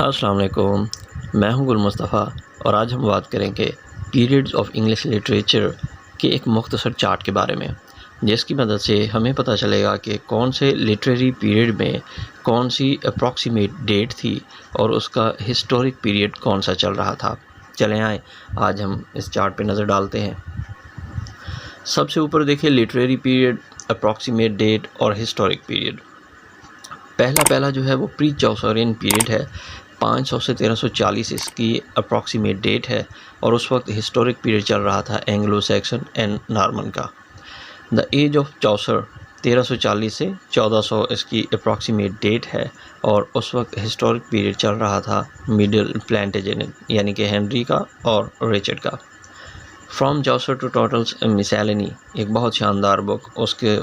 अस्सलाम वालेकुम, मैं हूं गुल मुस्तफ़ा और आज हम बात करेंगे पीरियड्स ऑफ इंग्लिश लिटरेचर के एक मुख्तसर चार्ट के बारे में, जिसकी मदद से हमें पता चलेगा कि कौन से लिटरेरी पीरियड में कौन सी अप्रॉक्सीमेट डेट थी और उसका हिस्टोरिक पीरियड कौन सा चल रहा था। चलें आए आज हम इस चार्ट पे नज़र डालते हैं। सबसे ऊपर देखिए लिटरेरी पीरियड, अप्रॉक्सीमेट डेट और हिस्टोरिक पीरियड। पहला जो है वो प्री चौसरियन पीरियड है, 500 से 1340 इसकी अप्रॉक्सीमेट डेट है और उस वक्त हिस्टोरिक पीरियड चल रहा था एंग्लो सैक्सन एंड नॉर्मन का। द एज ऑफ चौसर 1340 से 1400 इसकी अप्रॉक्सीमेट डेट है और उस वक्त हिस्टोरिक पीरियड चल रहा था मिडिल प्लांटेजेनिक यानी कि हेनरी का और रिचर्ड का। फ्रॉम चौसर टू टोटल्स मिसैलिनी एक बहुत शानदार बुक, उसके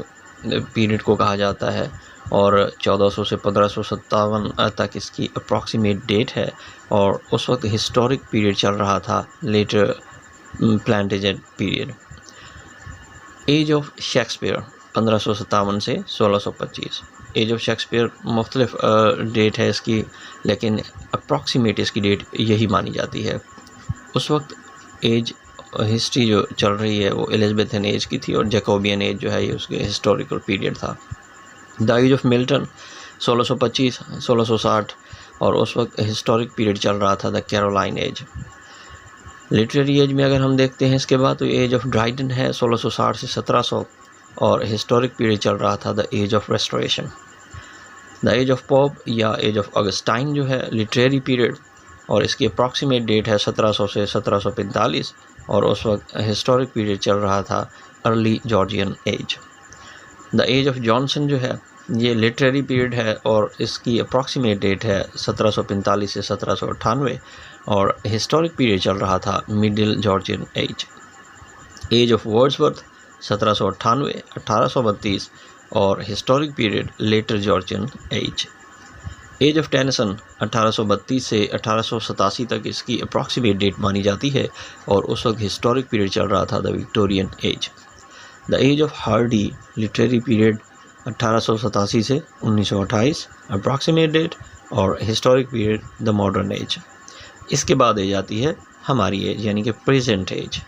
पीरियड को कहा जाता है और 1400 से 1557 तक इसकी अप्रॉक्सीमेट डेट है और उस वक्त हिस्टोरिक पीरियड चल रहा था later Plantagenet period. Age of Shakespeare 1557 से 1625। एज ऑफ शेक्सपियर मुख्तलिफ डेट है इसकी, लेकिन अप्रॉक्सीमेट इसकी डेट यही मानी जाती है। उस वक्त एज हिस्ट्री जो चल रही है वो एलिज़ाबेथन एज की थी और जैकोबियन एज जो है ये उसके हिस्टोरिकल पीरियड था। द एज ऑफ मिल्टन 1625-1660 और उस वक्त हिस्टोरिक पीरियड चल रहा था the Caroline age. Literary age में अगर हम देखते हैं इसके बाद तो एज ऑफ ड्राइडन है 1660 से 1700 और हिस्टोरिक पीरियड चल रहा था the age of restoration. The age of Pope या एज ऑफ ऑगस्टाइन जो है लिटरेरी पीरियड और इसकी अप्रॉक्सीमेट डेट है 1700 से 1745 और उस वक्त हिस्टोरिक पीरियड चल रहा था early Georgian age. The age of Johnson जो है ये लिटरेरी पीरियड है और इसकी अप्रॉक्सीमेट डेट है 1745 से 1798 और हिस्टोरिक पीरियड चल रहा था middle Georgian age. Age of Wordsworth 1798-1832 और historic period later Georgian age. Age of Tennyson 1832 से 1887 तक इसकी अप्रॉक्सीमेट डेट मानी जाती है और उस वक्त हिस्टोरिक पीरियड चल रहा था the Victorian age. The age of Hardy literary period 1887 से 1928 अप्रॉक्सीमेट डेट और historic period the modern age. इसके बाद आ जाती है हमारी एज यानी कि प्रेजेंट एज।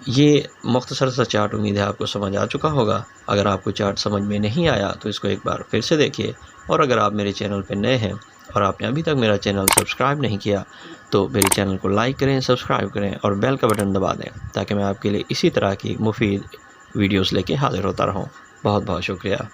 ये मुख्तसर सा चार्ट उम्मीद है आपको समझ आ चुका होगा। अगर आपको चार्ट समझ में नहीं आया तो इसको एक बार फिर से देखिए और अगर आप मेरे चैनल पर नए हैं और आपने अभी तक मेरा चैनल सब्सक्राइब नहीं किया तो मेरे चैनल को लाइक करें, सब्सक्राइब करें और बेल का बटन दबा दें ताकि मैं आपके लिए इसी तरह की मुफीद वीडियोस लेके हाजिर होता रहूं। बहुत बहुत शुक्रिया।